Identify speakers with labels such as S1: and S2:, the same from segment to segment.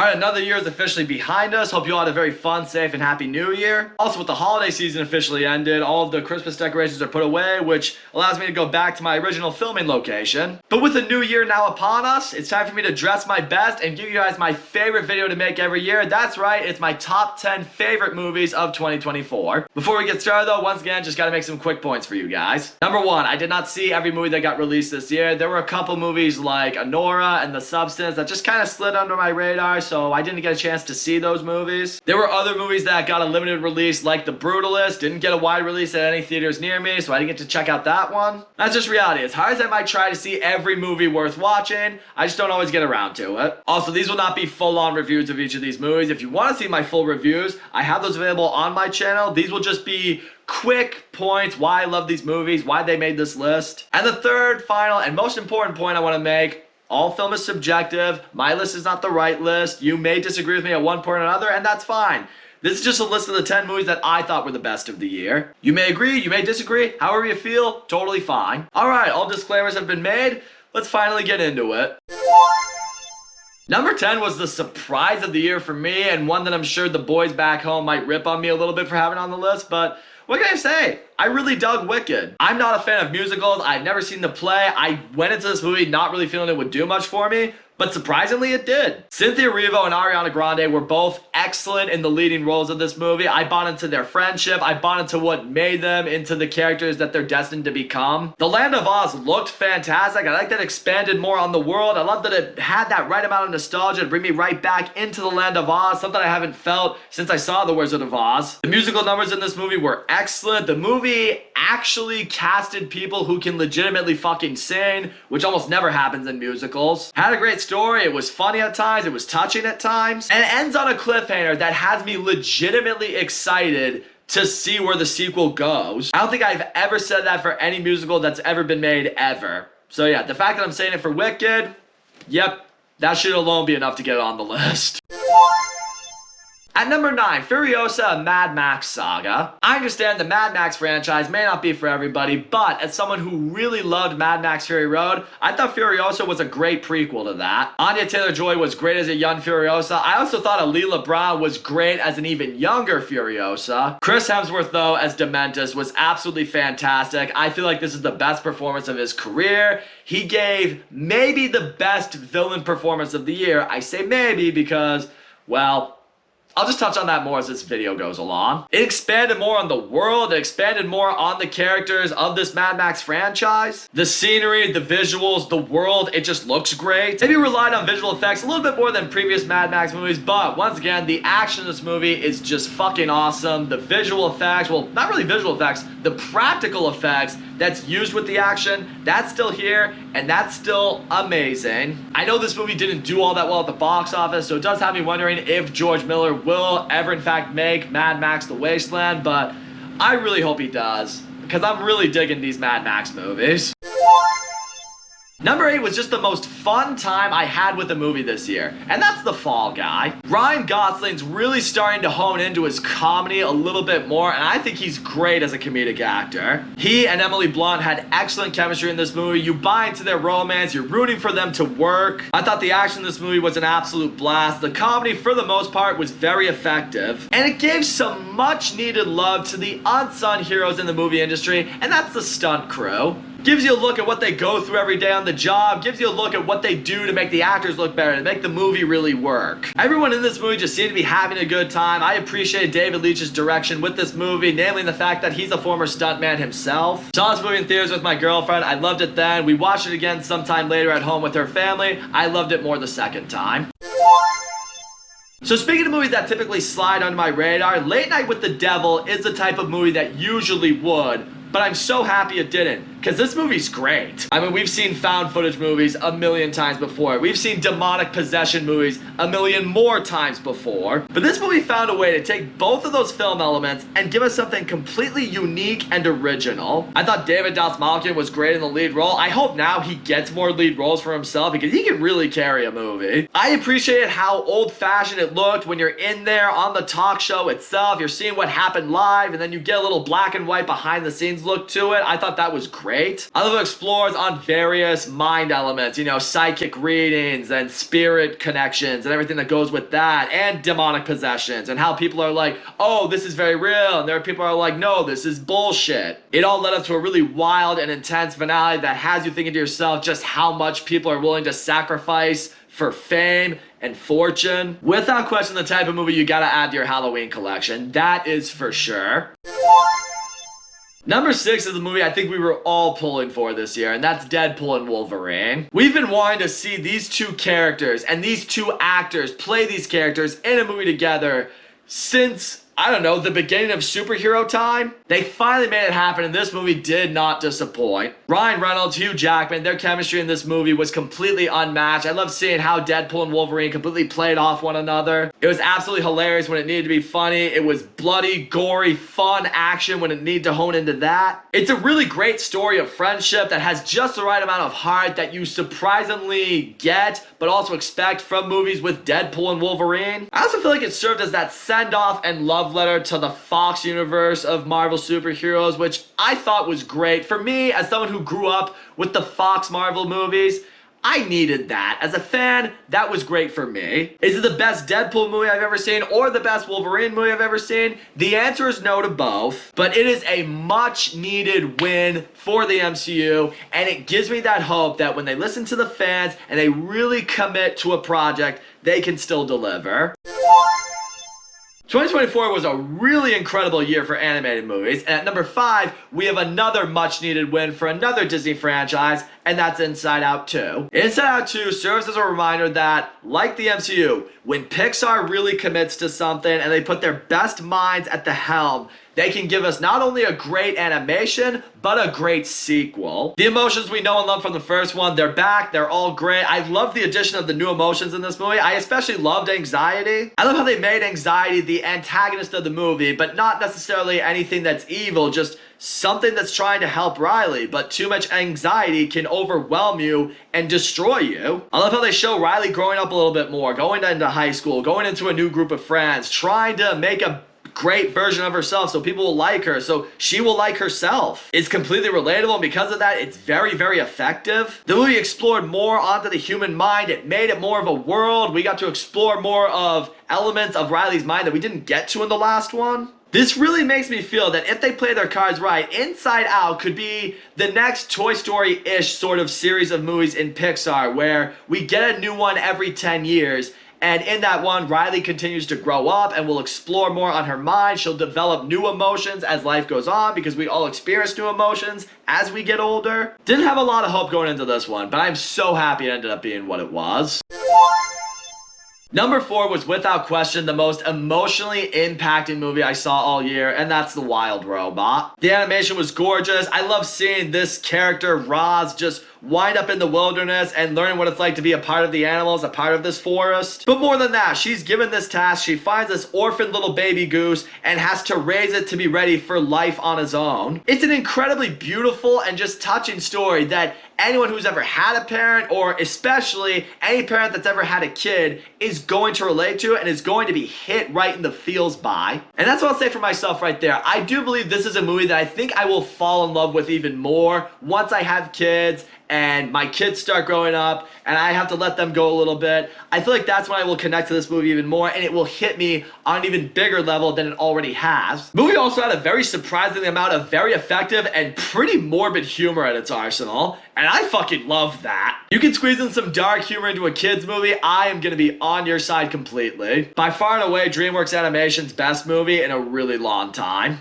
S1: Alright, another year is officially behind us. Hope you all had a very fun, safe, and happy new year. Also, with the holiday season officially ended, all of the Christmas decorations are put away, which allows me to go back to my original filming location. But with the new year now upon us, it's time for me to dress my best and give you guys my favorite video to make every year. That's right, it's my top 10 favorite movies of 2024. Before we get started though, once again, just gotta make some quick points for you guys. Number one, I did not see every movie that got released this year. There were a couple movies like Anora and The Substance that just kind of slid under my radar, so I didn't get a chance to see those movies. There were other movies that got a limited release like The Brutalist, didn't get a wide release at any theaters near me, so I didn't get to check out that one. That's just reality. As hard as I might try to see every movie worth watching, I just don't always get around to it. Also, these will not be full-on reviews of each of these movies. If you want to see my full reviews, I have those available on my channel. These will just be quick points why I love these movies, why they made this list. And the third, final, and most important point I want to make, all film is subjective. My list is not the right list. You may disagree with me at one point or another, and that's fine. This is just a list of the 10 movies that I thought were the best of the year. You may agree, you may disagree, however you feel, totally fine. Alright, all disclaimers have been made. Let's finally get into it. Number 10 was the surprise of the year for me, and one that I'm sure the boys back home might rip on me a little bit for having on the list, but what can I say? I really dug Wicked. I'm not a fan of musicals. I've never seen the play. I went into this movie not really feeling it would do much for me, but surprisingly it did. Cynthia Erivo and Ariana Grande were both excellent in the leading roles of this movie. I bought into their friendship. I bought into what made them into the characters that they're destined to become. The Land of Oz looked fantastic. I like that it expanded more on the world. I love that it had that right amount of nostalgia to bring me right back into the Land of Oz, something I haven't felt since I saw The Wizard of Oz. The musical numbers in this movie were excellent. The movie actually casted people who can legitimately fucking sing, which almost never happens in musicals. Had a great story. It was funny at times. It was touching at times. And it ends on a cliffhanger that has me legitimately excited to see where the sequel goes. I don't think I've ever said that for any musical that's ever been made ever. So yeah, the fact that I'm saying it for Wicked, yep, that should alone be enough to get it on the list. At number 9, Furiosa, a Mad Max saga. I understand the Mad Max franchise may not be for everybody, but as someone who really loved Mad Max Fury Road, I thought Furiosa was a great prequel to that. Anya Taylor-Joy was great as a young Furiosa. I also thought Alila Brown was great as an even younger Furiosa. Chris Hemsworth, though, as Dementus was absolutely fantastic. I feel like this is the best performance of his career. He gave maybe the best villain performance of the year. I say maybe because, well, I'll just touch on that more as this video goes along. It expanded more on the world, it expanded more on the characters of this Mad Max franchise. The scenery, the visuals, the world, it just looks great. Maybe relied on visual effects a little bit more than previous Mad Max movies, but once again, the action in this movie is just fucking awesome. The visual effects, well, not really visual effects, the practical effects that's used with the action, that's still here, and that's still amazing. I know this movie didn't do all that well at the box office, so it does have me wondering if George Miller will ever in fact make Mad Max The Wasteland, but I really hope he does, because I'm really digging these Mad Max movies. Number 8 was just the most fun time I had with a movie this year, and that's The Fall Guy. Ryan Gosling's really starting to hone into his comedy a little bit more, and I think he's great as a comedic actor. He and Emily Blunt had excellent chemistry in this movie. You buy into their romance, you're rooting for them to work. I thought the action in this movie was an absolute blast. The comedy, for the most part, was very effective, and it gave some much needed love to the unsung heroes in the movie industry, and that's the stunt crew. Gives you a look at what they go through every day on the job, gives you a look at what they do to make the actors look better, to make the movie really work. Everyone in this movie just seemed to be having a good time. I appreciate David Leitch's direction with this movie, namely the fact that he's a former stuntman himself. Saw this movie in theaters with my girlfriend. I loved it then. We watched it again sometime later at home with her family. I loved it more the second time. So speaking of movies that typically slide under my radar, Late Night with the Devil is the type of movie that usually would, but I'm so happy it didn't, because this movie's great. I mean, we've seen found footage movies a million times before. We've seen demonic possession movies a million more times before. But this movie found a way to take both of those film elements and give us something completely unique and original. I thought David Dastmalchian was great in the lead role. I hope now he gets more lead roles for himself, because he can really carry a movie. I appreciated how old-fashioned it looked when you're in there on the talk show itself. You're seeing what happened live, and then you get a little black and white behind the scenes look to it. I thought that was great. great. I love how it explores on various mind elements, you know, psychic readings and spirit connections and everything that goes with that, and demonic possessions, and how people are like, oh, this is very real, and there are people who are like, no, this is bullshit. It all led up to a really wild and intense finale that has you thinking to yourself just how much people are willing to sacrifice for fame and fortune. Without question, the type of movie you gotta add to your Halloween collection. That is for sure. Number 6 is the movie I think we were all pulling for this year, and that's Deadpool and Wolverine. We've been wanting to see these two characters and these two actors play these characters in a movie together since, I don't know, the beginning of superhero time. They finally made it happen, and this movie did not disappoint. Ryan Reynolds, Hugh Jackman, their chemistry in this movie was completely unmatched. I love seeing how Deadpool and Wolverine completely played off one another. It was absolutely hilarious when it needed to be funny. It was bloody, gory, fun action when it needed to hone into that. It's a really great story of friendship that has just the right amount of heart that you surprisingly get, but also expect from movies with Deadpool and Wolverine. I also feel like it served as that send-off and love letter to the Fox universe of Marvel superheroes, which I thought was great. For me, as someone who grew up with the Fox Marvel movies, I needed that. As a fan, that was great for me. Is it the best Deadpool movie I've ever seen or the best Wolverine movie I've ever seen? The answer is no to both, but it is a much needed win for the MCU, and it gives me that hope that when they listen to the fans and they really commit to a project, they can still deliver. 2024 was a really incredible year for animated movies, and at number 5, we have another much needed win for another Disney franchise, and that's Inside Out 2. Inside Out 2 serves as a reminder that, like the MCU, when Pixar really commits to something and they put their best minds at the helm, they can give us not only a great animation, but a great sequel. The emotions we know and love from the first one, they're back, they're all great. I love the addition of the new emotions in this movie. I especially loved anxiety. I love how they made anxiety the antagonist of the movie, but not necessarily anything that's evil, just something that's trying to help Riley, but too much anxiety can overwhelm you and destroy you. I love how they show Riley growing up a little bit more, going into high school, going into a new group of friends, trying to make a great version of herself so people will like her, so she will like herself. It's completely relatable, and because of that, it's very, very effective. The movie explored more onto the human mind. It made it more of a world. We got to explore more of elements of Riley's mind that we didn't get to in the last one. This really makes me feel that if they play their cards right, Inside Out could be the next Toy Story-ish sort of series of movies in Pixar, where we get a new one every 10 years, and in that one, Riley continues to grow up and will explore more on her mind. She'll develop new emotions as life goes on, because we all experience new emotions as we get older. Didn't have a lot of hope going into this one, but I'm so happy it ended up being what it was. Number 4 was without question the most emotionally impacting movie I saw all year, and that's The Wild Robot. The animation was gorgeous. I love seeing this character, Roz, just wind up in the wilderness and learning what it's like to be a part of the animals, a part of this forest. But more than that, she's given this task. She finds this orphaned little baby goose and has to raise it to be ready for life on its own. It's an incredibly beautiful and just touching story that anyone who's ever had a parent, or especially any parent that's ever had a kid, is going to relate to and is going to be hit right in the feels by. And that's what I'll say for myself right there. I do believe this is a movie that I think I will fall in love with even more once I have kids and my kids start growing up and I have to let them go a little bit. I feel like that's when I will connect to this movie even more, and it will hit me on an even bigger level than it already has. The movie also had a very surprising amount of very effective and pretty morbid humor at its arsenal, and I fucking love that. You can squeeze in some dark humor into a kid's movie, I am gonna be on your side completely. By far and away, DreamWorks Animation's best movie in a really long time.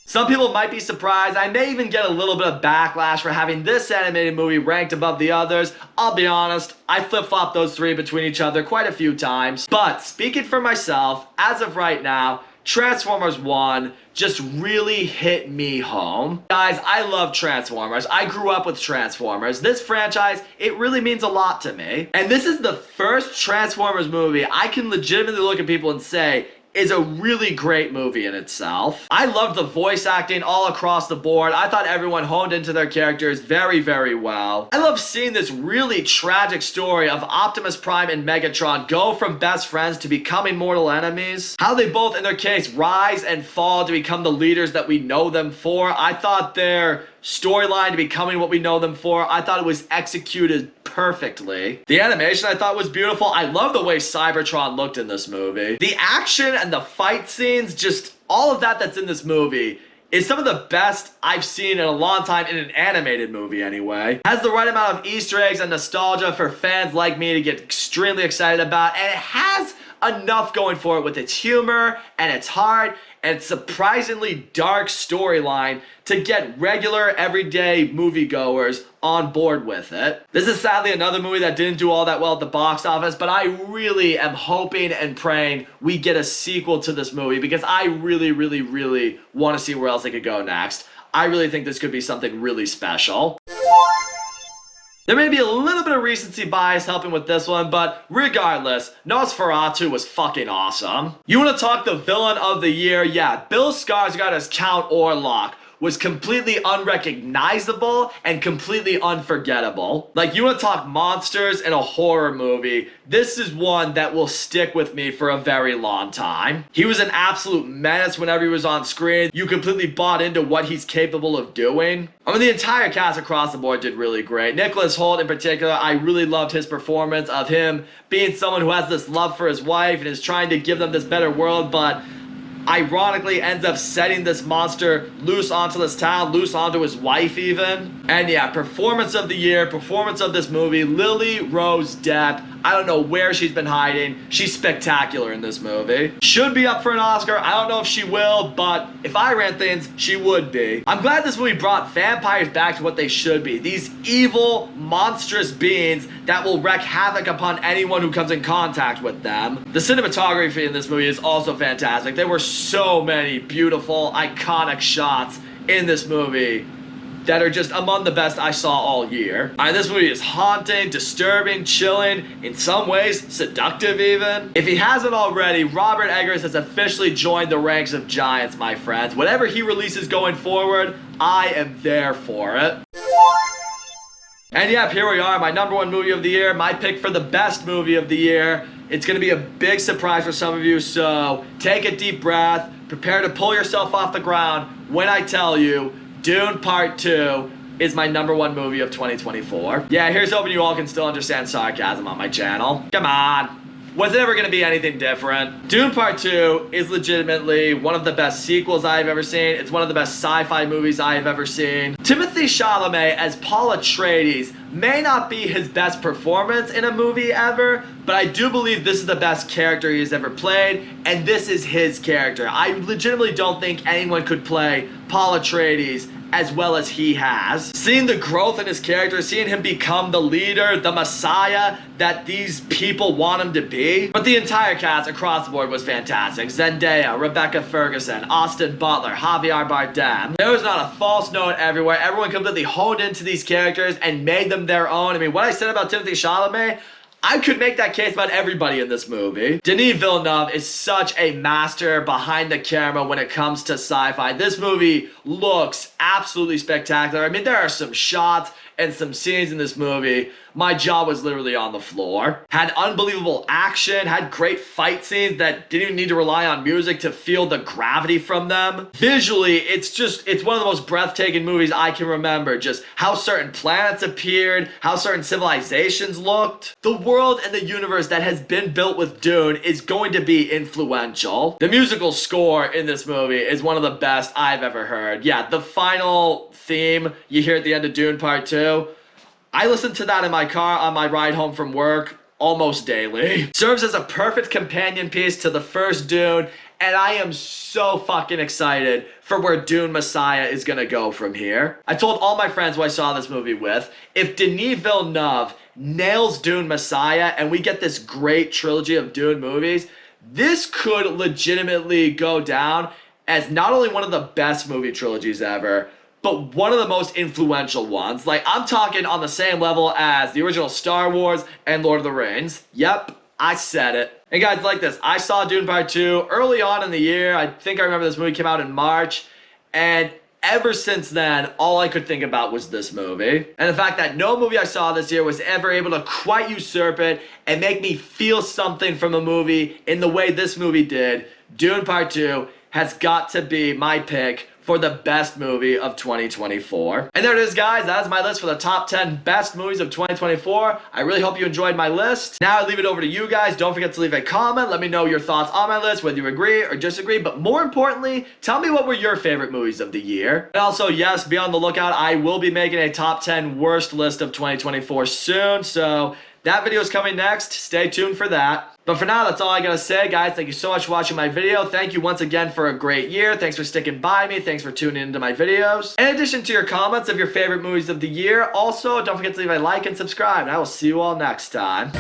S1: Some people might be surprised. I may even get a little bit of backlash for having this animated movie ranked above the others. I'll be honest, I flip-flop those three between each other quite a few times. But speaking for myself, as of right now, Transformers 1 just really hit me home. Guys, I love Transformers. I grew up with Transformers. This franchise, it really means a lot to me. And this is the first Transformers movie I can legitimately look at people and say, is a really great movie in itself. I loved the voice acting all across the board. I thought everyone honed into their characters very, very well. I love seeing this really tragic story of Optimus Prime and Megatron go from best friends to becoming mortal enemies. How they both, in their case, rise and fall to become the leaders that we know them for. I thought their storyline to becoming what we know them for, I thought it was executed perfectly. The animation I thought was beautiful. I love the way Cybertron looked in this movie. The action and the fight scenes, just all of that's in this movie is some of the best I've seen in a long time in an animated movie anyway. Has the right amount of Easter eggs and nostalgia for fans like me to get extremely excited about, and it has enough going for it with its humor and its heart and its surprisingly dark storyline to get regular everyday moviegoers on board with it. This is sadly another movie that didn't do all that well at the box office, but I really am hoping and praying we get a sequel to this movie because I really, really, really want to see where else they could go next. I really think this could be something really special. There may be a little bit of recency bias helping with this one, but regardless, Nosferatu was fucking awesome. You want to talk the villain of the year? Yeah, Bill Skarsgård as Count Orlok was completely unrecognizable and completely unforgettable. Like, you want to talk monsters in a horror movie, this is one that will stick with me for a very long time. He was an absolute menace whenever he was on screen. You completely bought into what he's capable of doing. I mean, the entire cast across the board did really great. Nicholas Hoult in particular, I really loved his performance of him being someone who has this love for his wife and is trying to give them this better world, but ironically ends up setting this monster loose onto this town, loose onto his wife even. And yeah, performance of the year, performance of this movie, Lily Rose Depp. I don't know where she's been hiding. She's spectacular in this movie. Should be up for an Oscar. I don't know if she will, but if I ran things, she would be. I'm glad this movie brought vampires back to what they should be. These evil, monstrous beings that will wreak havoc upon anyone who comes in contact with them. The cinematography in this movie is also fantastic. There were so many beautiful, iconic shots in this movie that are just among the best I saw all year. This movie is haunting, disturbing, chilling, in some ways seductive even. If he hasn't already, Robert Eggers has officially joined the ranks of giants, my friends. Whatever he releases going forward, I am there for it. And yep, here we are, my #1 movie of the year, my pick for the best movie of the year. It's gonna be a big surprise for some of you, so take a deep breath, prepare to pull yourself off the ground when I tell you Dune Part 2 is my #1 movie of 2024. Yeah, here's hoping you all can still understand sarcasm on my channel. Come on. Was it ever going to be anything different? Dune Part 2 is legitimately one of the best sequels I've ever seen. It's one of the best sci-fi movies I have ever seen. Timothée Chalamet as Paul Atreides may not be his best performance in a movie ever, but I do believe this is the best character he's ever played, and this is his character. I legitimately don't think anyone could play Paul Atreides as well as he has. Seeing the growth in his character, seeing him become the leader, the messiah that these people want him to be. But the entire cast across the board was fantastic. Zendaya, Rebecca Ferguson, Austin Butler, Javier Bardem. There was not a false note everywhere. Everyone completely honed into these characters and made them their own. I mean, what I said about Timothée Chalamet, I could make that case about everybody in this movie. Denis Villeneuve is such a master behind the camera when it comes to sci-fi. This movie looks absolutely spectacular. I mean, there are some shots and some scenes in this movie. My jaw was literally on the floor. Had unbelievable action, had great fight scenes that didn't even need to rely on music to feel the gravity from them. Visually, it's one of the most breathtaking movies I can remember. Just how certain planets appeared, how certain civilizations looked. The world and the universe that has been built with Dune is going to be influential. The musical score in this movie is one of the best I've ever heard. Yeah, the final theme you hear at the end of Dune Part 2, I listen to that in my car on my ride home from work almost daily. Serves as a perfect companion piece to the first Dune, and I am so fucking excited for where Dune Messiah is gonna go from here. I told all my friends who I saw this movie with, if Denis Villeneuve nails Dune Messiah and we get this great trilogy of Dune movies, this could legitimately go down as not only one of the best movie trilogies ever, but one of the most influential ones. Like, I'm talking on the same level as the original Star Wars and Lord of the Rings. Yep, I said it. And guys, like this, I saw Dune Part 2 early on in the year. I think I remember this movie came out in March. And ever since then, all I could think about was this movie. And the fact that no movie I saw this year was ever able to quite usurp it and make me feel something from a movie in the way this movie did. Dune Part 2 has got to be my pick for the best movie of 2024. And there it is, guys. That is my list for the top 10 best movies of 2024. I really hope you enjoyed my list. Now I leave it over to you guys. Don't forget to leave a comment. Let me know your thoughts on my list, whether you agree or disagree. But more importantly, tell me what were your favorite movies of the year. And also, yes, be on the lookout. I will be making a top 10 worst list of 2024 soon. So that video is coming next. Stay tuned for that. But for now, that's all I gotta say, guys. Thank you so much for watching my video. Thank you once again for a great year. Thanks for sticking by me. Thanks for tuning into my videos. In addition to your comments of your favorite movies of the year, also, don't forget to leave a like and subscribe. And I will see you all next time.